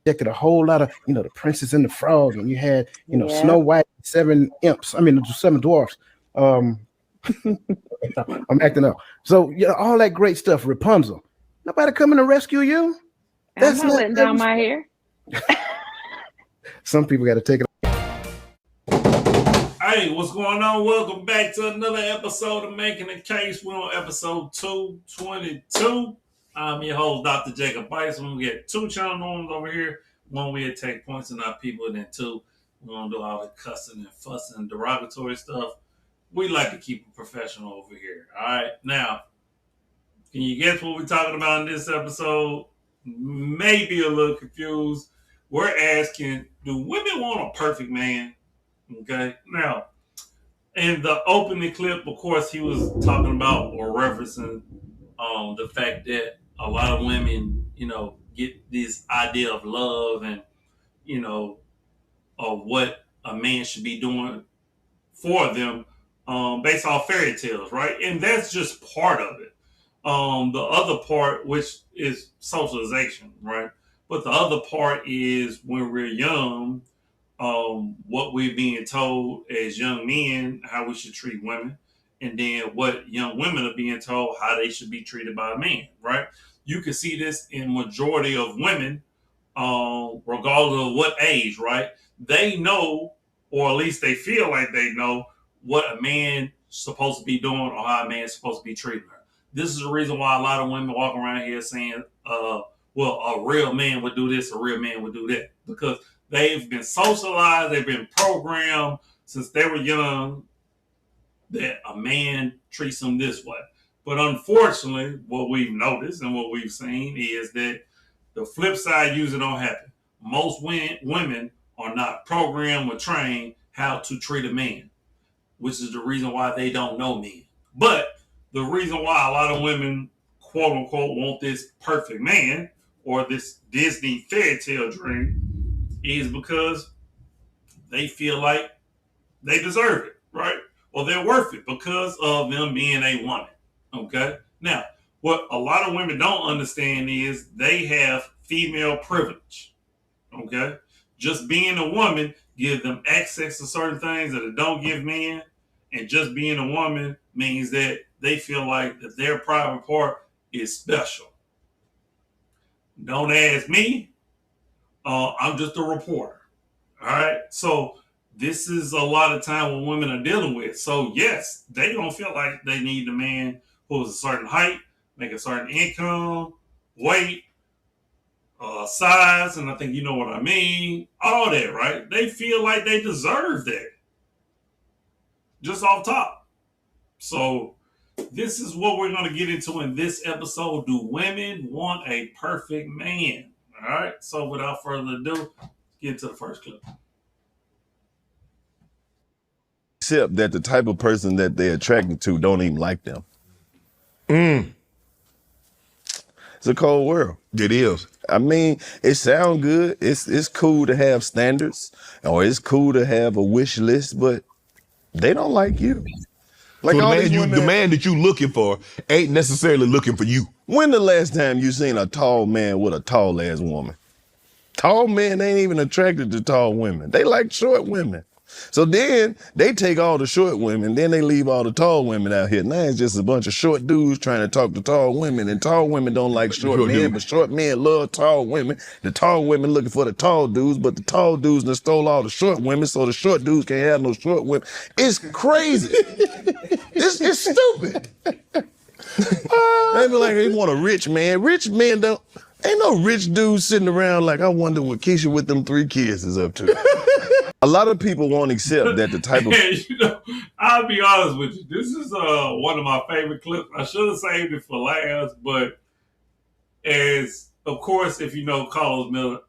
projected a whole lot of, the Princess and the Frog, and you had, Yeah. Snow White, seven imps. I mean, the seven dwarfs. Um, I'm acting up. So, all that great stuff. Rapunzel. Nobody coming to rescue you. I'm That's not not. letting down my hair. Some people got to take it. Hey, what's going on? Welcome back to another episode of Making a Case. We're on episode 222. I'm your host, Dr. Jacob Isom. We got two channel norms over here. One, we take points in our people, and then two, we're going to do all the cussing and fussing and derogatory stuff. We like to keep it professional over here. All right. Now, can you guess what we're talking about in this episode? Maybe a little confused. We're asking, do women want a perfect man? Okay. Now, in the opening clip, of course, he was talking about or referencing the fact that a lot of women, get this idea of love and, of what a man should be doing for them based off fairy tales, right? And that's just part of it. The other part, which is socialization, right? But the other part is when we're young, what we're being told as young men, how we should treat women, and then what young women are being told how they should be treated by a man, right? You can see this in majority of women, regardless of what age, right? They know, or at least they feel like they know what a man's supposed to be doing or how a man's supposed to be treating her. This is the reason why a lot of women walk around here saying, well, a real man would do this, a real man would do that. Because they've been socialized, they've been programmed since they were young that a man treats them this way. But unfortunately, what we've noticed and what we've seen is that the flip side usually don't happen. Most women are not programmed or trained how to treat a man, which is the reason why they don't know men. But the reason why a lot of women, quote unquote, want this perfect man or this Disney fairy tale dream is because they feel like they deserve it, right? Or they're worth it because of them being a woman. Okay? Now, what a lot of women don't understand is they have female privilege. Okay? Just being a woman gives them access to certain things that it don't give men. And just being a woman means that they feel like that their private part is special. Don't ask me. I'm just a reporter. All right. So this is a lot of time what women are dealing with. So yes, they don't feel like they need a man who's a certain height, make a certain income, weight, size, and I think you know what I mean. All that, right? They feel like they deserve that. Just off top. So this is what we're going to get into in this episode. Do women want a perfect man? All right. So without further ado, let's get into the first clip. Except that the type of person that they're attracted to don't even like them. It's a cold world. It is. I mean, it sounds good. It's cool to have standards, or it's cool to have a wish list, but they don't like you. Like So all these the women, man that you looking for ain't necessarily looking for you. when the last time you seen a tall man with a tall ass woman? Tall men ain't even attracted to tall women. They like short women. So then they take all the short women, then they leave all the tall women out here. Now it's just a bunch of short dudes trying to talk to tall women, and tall women don't like short men, but short men love tall women. The tall women looking for the tall dudes, but the tall dudes done stole all the short women, so the short dudes can't have no short women. It's crazy. It's stupid. They be like, they want a rich man. Rich men don't, ain't no rich dude sitting around like, I wonder what Keisha with them 3 kids is up to. A lot of people won't accept that the type of... I'll be honest with you. This is one of my favorite clips. I should have saved it for last, but as, of course, if you know Carlos Miller,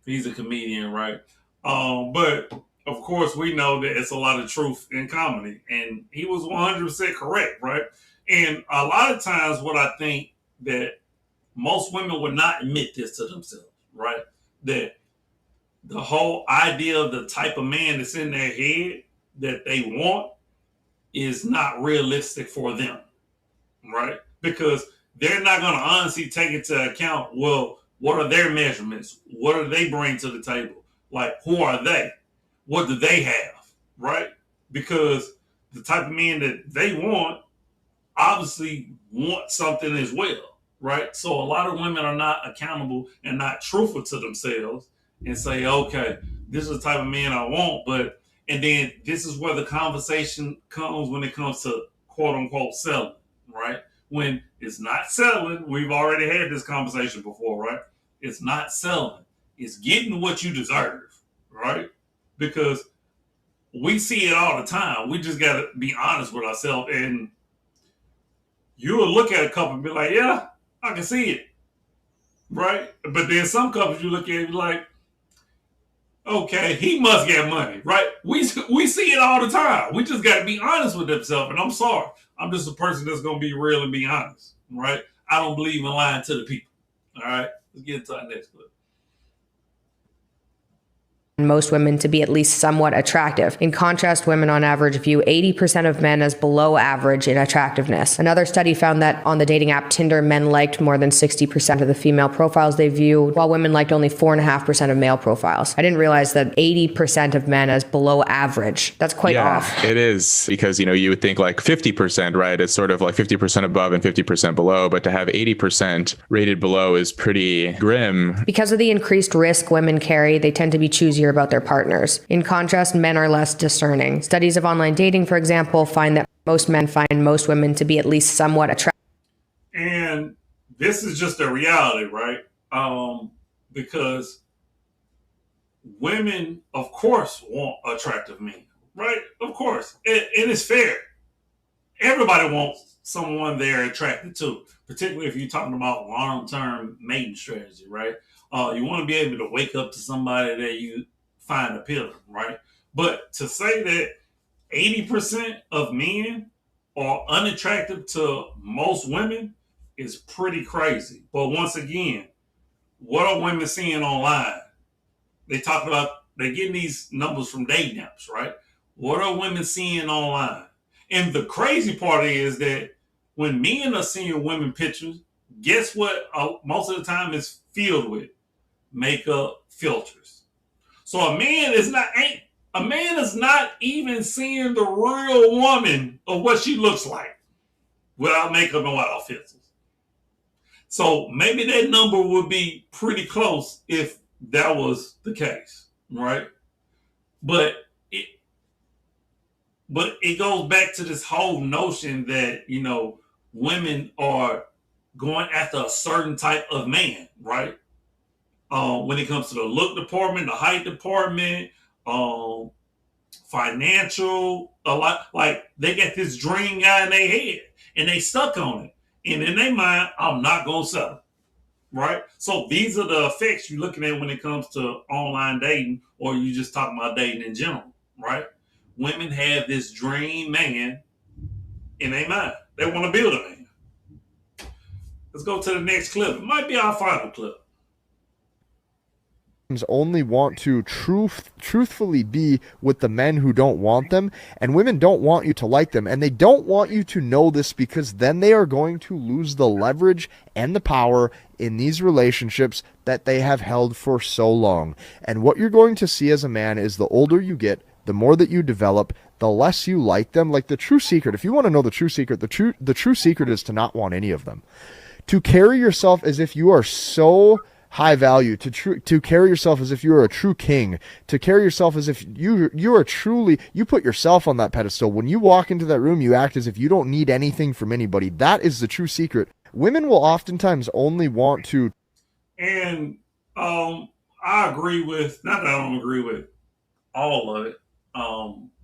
he's a comedian, right? But, of course, we know that it's a lot of truth in comedy, and he was 100% correct, right? And a lot of times what I think that most women would not admit this to themselves, right? That the whole idea of the type of man that's in their head that they want is not realistic for them, right? Because they're not going to honestly take into account, well, What are their measurements? What do they bring to the table? Like, who are they? What do they have? Right? Because the type of men that they want obviously want something as well. Right? So a lot of women are not accountable and not truthful to themselves and say, okay, this is the type of man I want, but and then this is where the conversation comes when it comes to quote unquote selling, right? When it's not selling, we've already had this conversation before, right? It's not selling. It's getting what you deserve, right? Because we see it all the time. We just got to be honest with ourselves. And you'll look at a couple and be like, yeah, I can see it, right? But then some couples you look at and be like, okay, he must get money, right? We see it all the time. We just got to be honest with themselves. And I'm sorry. I'm just a person that's going to be real and be honest, right? I don't believe in lying to the people. All right, let's get into our next clip. Most women to be at least somewhat attractive. In contrast, women on average view 80% of men as below average in attractiveness. Another study found that on the dating app Tinder, men liked more than 60% of the female profiles they viewed, while women liked only 4.5% of male profiles. I didn't realize that 80% of men as below average. That's quite off. It is, because, you would think like 50%, right? It's sort of like 50% above and 50% below, but to have 80% rated below is pretty grim. Because of the increased risk women carry, they tend to be choosier about their partners. In contrast, men are less discerning. Studies of online dating, for example, find that most men find most women to be at least somewhat attractive. And this is just a reality, right? Because women, of course, want attractive men, right? Of course. It is fair. Everybody wants someone they're attracted to, particularly if you're talking about long-term mating strategy, right? You want to be able to wake up to somebody that you find appealing, right? But to say that 80% of men are unattractive to most women is pretty crazy. But once again, what are women seeing online? They're getting these numbers from dating apps, right? What are women seeing online? And the crazy part is that when men are seeing women pictures, guess what? Most of the time it's filled with makeup, filters. So a man is not even seeing the real woman of what she looks like without makeup and without filters. So maybe that number would be pretty close if that was the case, right? But it goes back to this whole notion that, women are going after a certain type of man, right? When it comes to the look department, the height department, financial, a lot, like they got this dream guy in their head and they stuck on it. And in their mind, I'm not going to settle. Right? So these are the effects you're looking at when it comes to online dating, or you just talking about dating in general, right? Women have this dream man in their mind. They want to build a man. Let's go to the next clip. It might be our final clip. Only want to truthfully be with the men who don't want them, and women don't want you to like them, and they don't want you to know this, because then they are going to lose the leverage and the power in these relationships that they have held for so long. And what you're going to see as a man is the older you get, the more that you develop, the less you like them. Like the true secret, if you want to know the true secret, the true secret is to not want any of them. To carry yourself as if you are so high value, to carry yourself as if you are a true king, to carry yourself as if you are truly, you put yourself on that pedestal. When you walk into that room, you act as if you don't need anything from anybody. That is the true secret. Women will oftentimes only want to. And I agree with, not that I don't agree with all of it,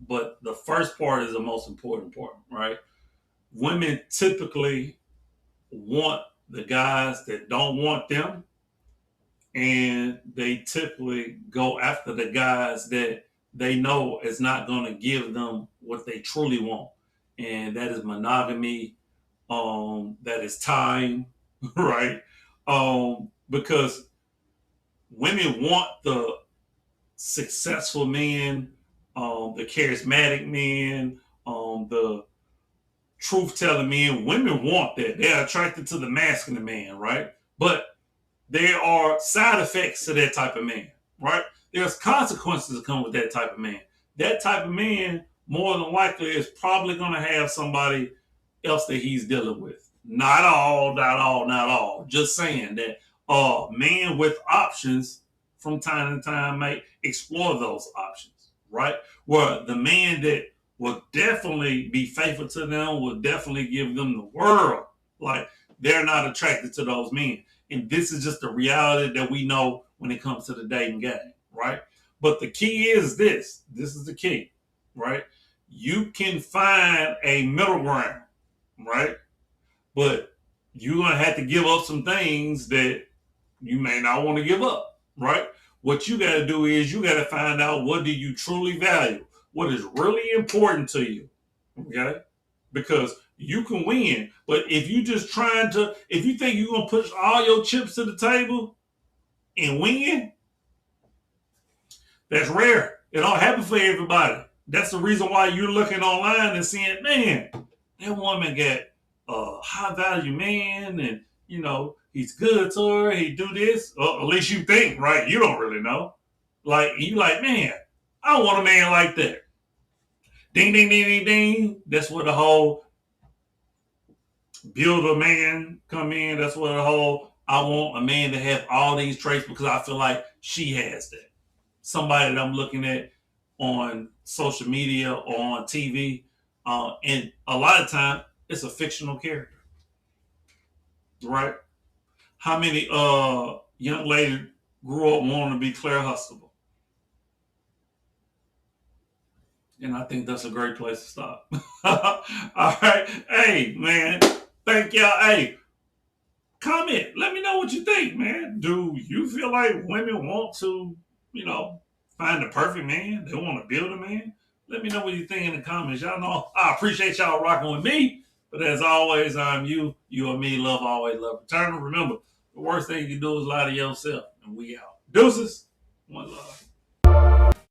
but the first part is the most important part, right? Women typically want the guys that don't want them, and they typically go after the guys that they know is not going to give them what they truly want. And that is monogamy, that is time, right? Because women want the successful men, the charismatic men, the truth-telling men. Women want that. They're attracted to the masculine man, right? But there are side effects to that type of man, right? There's consequences that come with that type of man. That type of man, more than likely, is probably going to have somebody else that he's dealing with. Not all. Just saying that men with options from time to time might explore those options, right? Where the man that will definitely be faithful to them, will definitely give them the world. Like, they're not attracted to those men. And this is just the reality that we know when it comes to the dating game, right? But the key is this. This is the key, right? You can find a middle ground, right? But you're going to have to give up some things that you may not want to give up, right? What you got to do is you got to find out, what do you truly value? What is really important to you, okay? Because you can win, but if you just if you think you're going to push all your chips to the table and win, that's rare. It don't happen for everybody. That's the reason why you're looking online and seeing, man, that woman got a high value man, and he's good to her. He do this, or at least you think, right? You don't really know. Like, you like, man, I want a man like that. Ding, ding, ding, ding, ding. That's where the whole build a man come in. That's where the whole, I want a man to have all these traits because I feel like she has that. Somebody that I'm looking at on social media or on TV, and a lot of time it's a fictional character, right? How many young ladies grew up wanting to be Claire Huxtable? And I think that's a great place to stop. All right. Hey, man. Thank y'all. Hey, comment. Let me know what you think, man. Do you feel like women want to, find the perfect man? They want to build a man? Let me know what you think in the comments. Y'all know I appreciate y'all rocking with me. But as always, I'm you. You and me. Love always, love eternal. Remember, the worst thing you can do is lie to yourself. And we out. Deuces. One love.